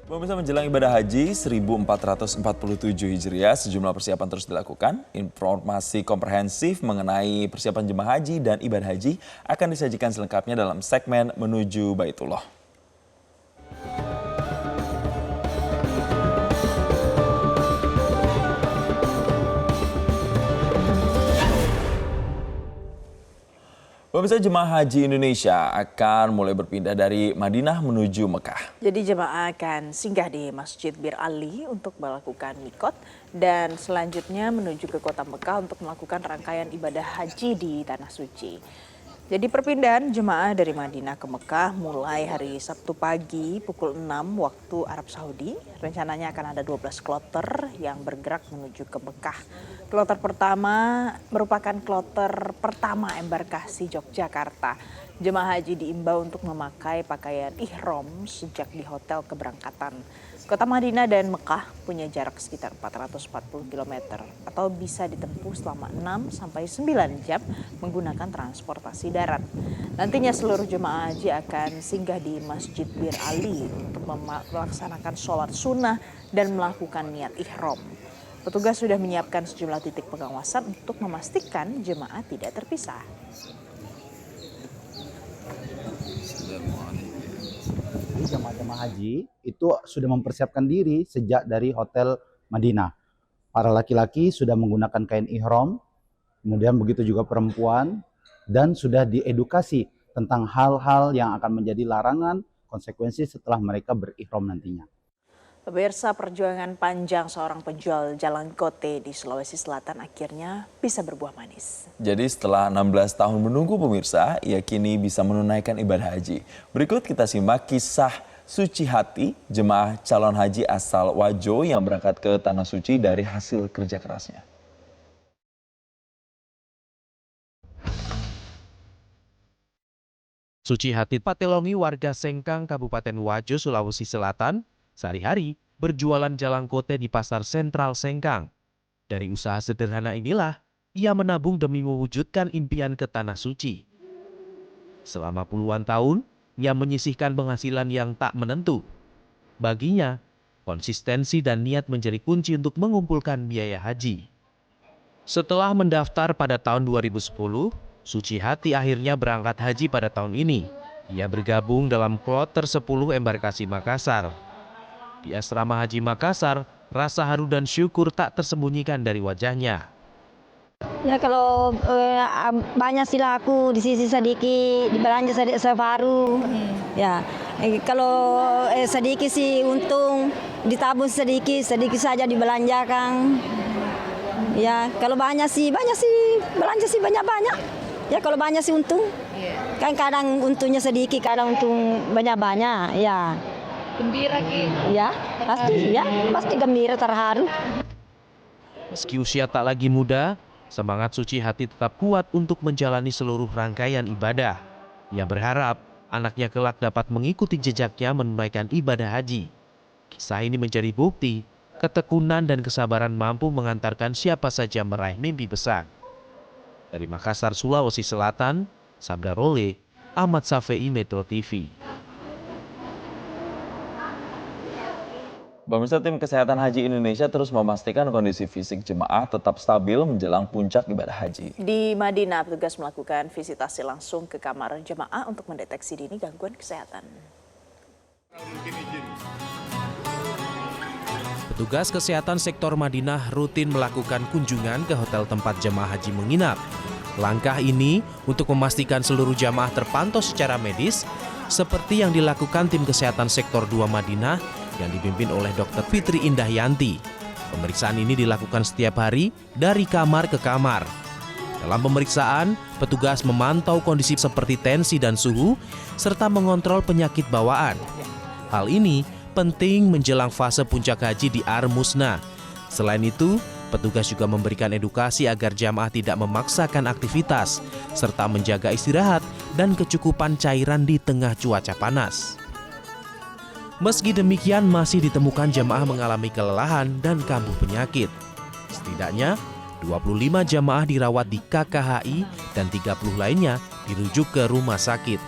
Pemirsa, menjelang ibadah haji 1447 Hijriah, sejumlah persiapan terus dilakukan. Informasi komprehensif mengenai persiapan jemaah haji dan ibadah haji akan disajikan selengkapnya dalam segmen Menuju Baitullah. Pemirsa, jemaah haji Indonesia akan mulai berpindah dari Madinah menuju Mekah. Jadi jemaah akan singgah di Masjid Bir Ali untuk melakukan mikot dan selanjutnya menuju ke kota Mekah untuk melakukan rangkaian ibadah haji di Tanah Suci. Jadi perpindahan jemaah dari Madinah ke Mekah mulai hari Sabtu pagi pukul 6 waktu Arab Saudi. Rencananya akan ada 12 kloter yang bergerak menuju ke Mekah. Kloter pertama merupakan kloter pertama embarkasi Yogyakarta. Jemaah haji diimbau untuk memakai pakaian ihram sejak di hotel keberangkatan. Kota Madinah dan Mekah punya jarak sekitar 440 km atau bisa ditempuh selama 6-9 jam menggunakan transportasi darat. Nantinya seluruh jemaah haji akan singgah di Masjid Bir Ali untuk melaksanakan sholat sunnah dan melakukan niat ihram. Petugas sudah menyiapkan sejumlah titik pengawasan untuk memastikan jemaah tidak terpisah. Jemaah haji itu sudah mempersiapkan diri sejak dari Hotel Madinah. Para laki-laki sudah menggunakan kain ihram, kemudian begitu juga perempuan, dan sudah diedukasi tentang hal-hal yang akan menjadi larangan, konsekuensi setelah mereka berihram nantinya. Pemirsa, perjuangan panjang seorang penjual jalan kote di Sulawesi Selatan akhirnya bisa berbuah manis. Jadi setelah 16 tahun menunggu pemirsa, ia kini bisa menunaikan ibadah haji. Berikut kita simak kisah Suci Hati, jemaah calon haji asal Wajo yang berangkat ke Tanah Suci dari hasil kerja kerasnya. Suci Hati Patelongi, warga Sengkang, Kabupaten Wajo, Sulawesi Selatan, sehari-hari berjualan jalang kote di Pasar Sentral Sengkang. Dari usaha sederhana inilah, ia menabung demi mewujudkan impian ke Tanah Suci. Selama puluhan tahun, ia menyisihkan penghasilan yang tak menentu. Baginya, konsistensi dan niat menjadi kunci untuk mengumpulkan biaya haji. Setelah mendaftar pada tahun 2010, Suci Hati akhirnya berangkat haji pada tahun ini. Ia bergabung dalam kloter 10 embarkasi Makassar. Di asrama haji Makassar, rasa haru dan syukur tak tersembunyikan dari wajahnya. Ya kalau banyak sih laku di sisi sedikit, dibelanja sedikit separuh. Ya kalau sedikit sih untung, ditabung sedikit saja dibelanjakan. Ya kalau banyak sih belanja sih banyak. Ya kalau banyak sih untung. Kan kadang untungnya sedikit, kadang untung banyak. Ya. Gembira gitu. Ya pasti gembira, terharu. Meski usia tak lagi muda, semangat Suci Hati tetap kuat untuk menjalani seluruh rangkaian ibadah. Ia berharap anaknya kelak dapat mengikuti jejaknya menunaikan ibadah haji. Kisah ini menjadi bukti ketekunan dan kesabaran mampu mengantarkan siapa saja meraih mimpi besar. Dari Makassar, Sulawesi Selatan, Sabda Role, Ahmad Safei, Metro TV. Pemirsa, tim kesehatan haji Indonesia terus memastikan kondisi fisik jemaah tetap stabil menjelang puncak ibadah haji. Di Madinah, petugas melakukan visitasi langsung ke kamar jemaah untuk mendeteksi dini gangguan kesehatan. Petugas kesehatan sektor Madinah rutin melakukan kunjungan ke hotel tempat jemaah haji menginap. Langkah ini untuk memastikan seluruh jamaah terpantau secara medis, seperti yang dilakukan tim kesehatan sektor 2 Madinah yang dipimpin oleh Dr. Fitri Indahyanti. Pemeriksaan ini dilakukan setiap hari dari kamar ke kamar. Dalam pemeriksaan, petugas memantau kondisi seperti tensi dan suhu, serta mengontrol penyakit bawaan. Hal ini penting menjelang fase puncak haji di Ar-Musna. Selain itu, petugas juga memberikan edukasi agar jamaah tidak memaksakan aktivitas, serta menjaga istirahat dan kecukupan cairan di tengah cuaca panas. Meski demikian, masih ditemukan jamaah mengalami kelelahan dan kambuh penyakit. Setidaknya 25 jamaah dirawat di KKHI dan 30 lainnya dirujuk ke rumah sakit.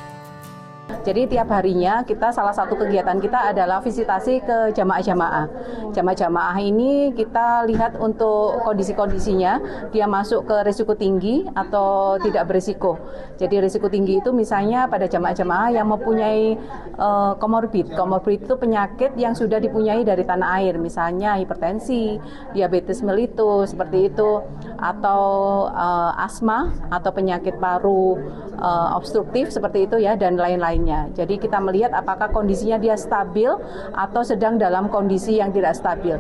Jadi tiap harinya kita salah satu kegiatan kita adalah visitasi ke jamaah-jamaah. Jamaah-jamaah ini kita lihat untuk kondisi-kondisinya, dia masuk ke risiko tinggi atau tidak berisiko. Jadi risiko tinggi itu misalnya pada jamaah-jamaah yang mempunyai komorbid. Komorbid itu penyakit yang sudah dipunyai dari tanah air, misalnya hipertensi, diabetes mellitus seperti itu, atau asma atau penyakit paru obstruktif seperti itu ya, dan lain-lainnya. Jadi kita melihat apakah kondisinya dia stabil atau sedang dalam kondisi yang tidak stabil.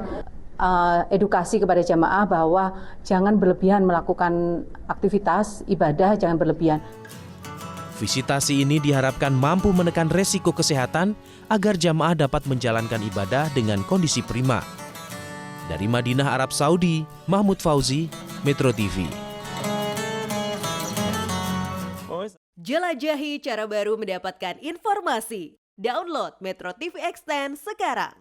Edukasi kepada jamaah bahwa jangan berlebihan melakukan aktivitas ibadah, jangan berlebihan. Visitasi ini diharapkan mampu menekan resiko kesehatan agar jamaah dapat menjalankan ibadah dengan kondisi prima. Dari Madinah, Arab Saudi, Mahmud Fauzi, Metro TV. Jelajahi cara baru mendapatkan informasi. Download Metro TV Extend sekarang.